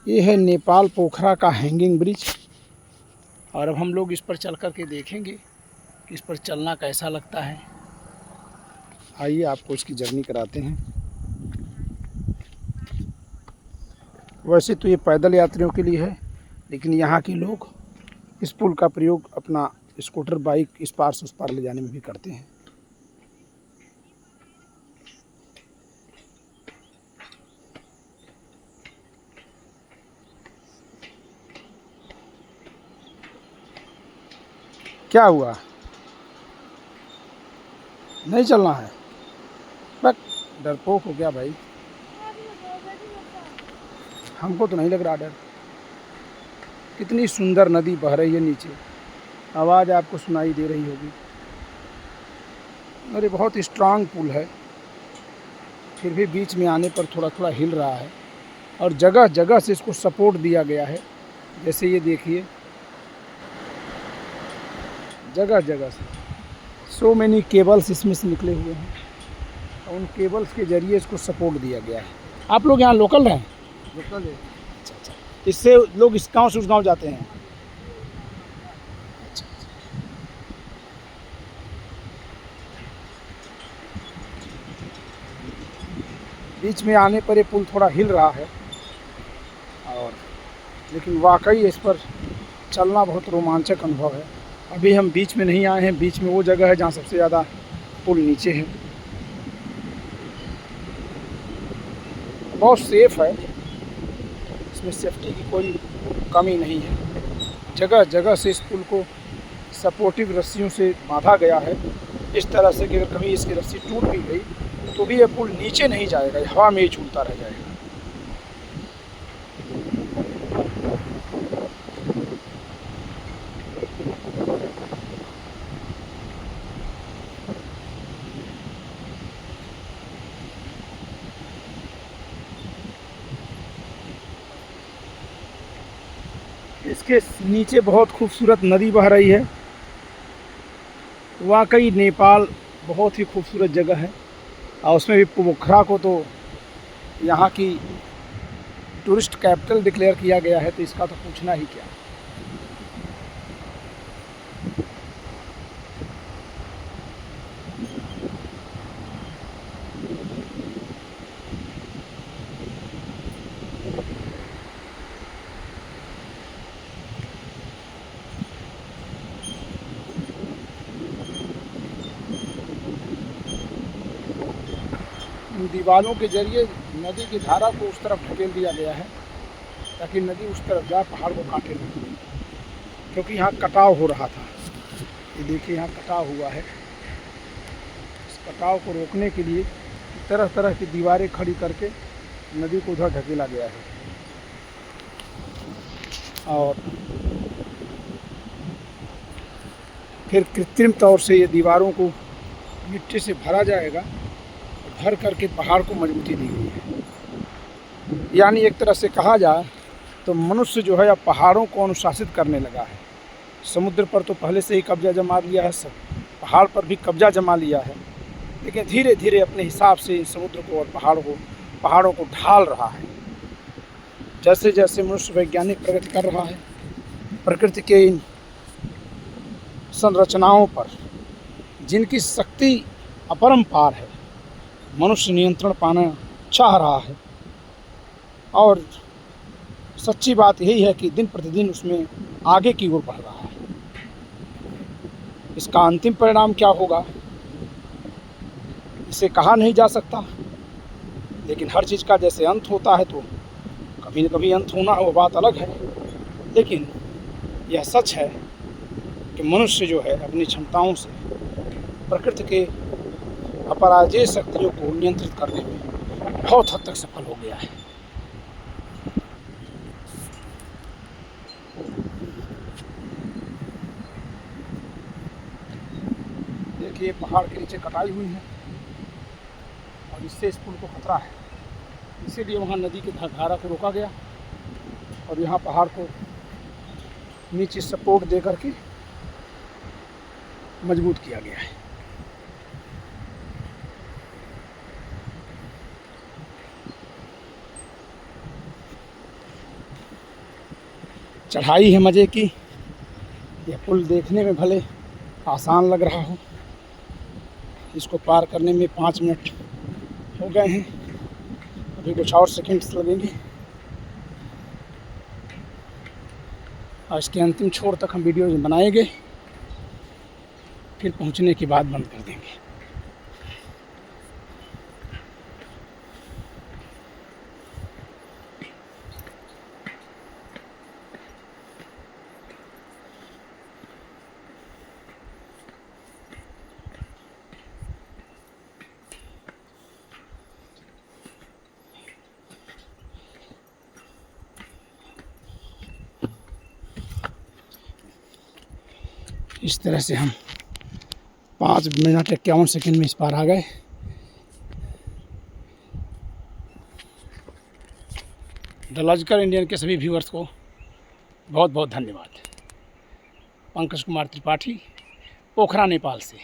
ये है नेपाल पोखरा का हैंगिंग ब्रिज। और अब हम लोग इस पर चल कर के देखेंगे कि इस पर चलना कैसा लगता है। आइए आपको इसकी जर्नी कराते हैं। वैसे तो ये पैदल यात्रियों के लिए है, लेकिन यहाँ के लोग इस पुल का प्रयोग अपना स्कूटर बाइक इस पार से उस पार ले जाने में भी करते हैं। क्या हुआ? नहीं चलना है? बस डरपोक हो गया भाई। हमको तो नहीं लग रहा डर। कितनी सुंदर नदी बह रही है नीचे, आवाज़ आपको सुनाई दे रही होगी। अरे बहुत स्ट्रांग पुल है, फिर भी बीच में आने पर थोड़ा थोड़ा हिल रहा है और जगह जगह से इसको सपोर्ट दिया गया है। जैसे ये देखिए, जगह जगह से सो मैनी केबल्स इसमें से निकले हुए हैं और उन केबल्स के जरिए इसको सपोर्ट दिया गया है। आप लोग यहाँ लोकल हैं? लोकल है। अच्छा, इससे लोग इस गाँव से उस गाँव जाते हैं। अच्छा, बीच में आने पर ये पुल थोड़ा हिल रहा है और लेकिन वाकई इस पर चलना बहुत रोमांचक अनुभव है। अभी हम बीच में नहीं आए हैं, बीच में वो जगह है जहाँ सबसे ज़्यादा पुल नीचे है। बहुत सेफ है, इसमें सेफ्टी की कोई कमी नहीं है। जगह जगह से इस पुल को सपोर्टिव रस्सियों से बांधा गया है, इस तरह से कि अगर कभी इसकी रस्सी टूट भी गई तो भी यह पुल नीचे नहीं जाएगा, हवा में ही झूलता रह जाएगा। इसके नीचे बहुत खूबसूरत नदी बह रही है। वाकई नेपाल बहुत ही खूबसूरत जगह है और उसमें भी पोखरा को तो यहाँ की टूरिस्ट कैपिटल डिक्लेयर किया गया है, तो इसका तो पूछना ही क्या। दीवारों के जरिए नदी की धारा को उस तरफ ढकेल दिया गया है ताकि नदी उस तरफ जाए, पहाड़ को काटे नहीं, क्योंकि यहाँ कटाव हो रहा था। ये देखिए यहाँ कटाव हुआ है। इस कटाव को रोकने के लिए तरह तरह की दीवारें खड़ी करके नदी को उधर ढकेला गया है और फिर कृत्रिम तौर से ये दीवारों को मिट्टी से भरा जाएगा, भर करके पहाड़ को मजबूती दी गई है। यानी एक तरह से कहा जाए तो मनुष्य जो है अब पहाड़ों को अनुशासित करने लगा है। समुद्र पर तो पहले से ही कब्जा जमा लिया है, सब पहाड़ पर भी कब्जा जमा लिया है, लेकिन धीरे धीरे अपने हिसाब से समुद्र को और पहाड़ों को ढाल रहा है। जैसे जैसे मनुष्य वैज्ञानिक प्रगति कर रहा है, प्रकृति के इन संरचनाओं पर जिनकी शक्ति अपरंपार है, मनुष्य नियंत्रण पाना चाह रहा है। और सच्ची बात यही है कि दिन प्रतिदिन उसमें आगे की ओर बढ़ रहा है। इसका अंतिम परिणाम क्या होगा इसे कहा नहीं जा सकता, लेकिन हर चीज़ का जैसे अंत होता है तो कभी न कभी अंत होना, वो बात अलग है। लेकिन यह सच है कि मनुष्य जो है अपनी क्षमताओं से प्रकृति के अपराजेय शक्तियों को नियंत्रित करने में बहुत हद तक सफल हो गया है। देखिए पहाड़ के नीचे कटाई हुई है और इससे इस पुल को खतरा है, इसीलिए वहाँ नदी की धारा को रोका गया और यहाँ पहाड़ को नीचे सपोर्ट दे करके मजबूत किया गया है। चढ़ाई है मज़े की। यह पुल देखने में भले आसान लग रहा हो, इसको पार करने में 5 मिनट हो गए हैं, अभी कुछ और सेकंड्स लगेंगे और इसके अंतिम छोर तक हम वीडियो बनाएंगे, फिर पहुंचने के बाद बंद कर देंगे। इस तरह से हम 5 मिनट 51 सेकंड में इस पार आ गए। द लॉजिकल इंडियन के सभी व्यूअर्स को बहुत बहुत धन्यवाद। पंकज कुमार त्रिपाठी, पोखरा, नेपाल से।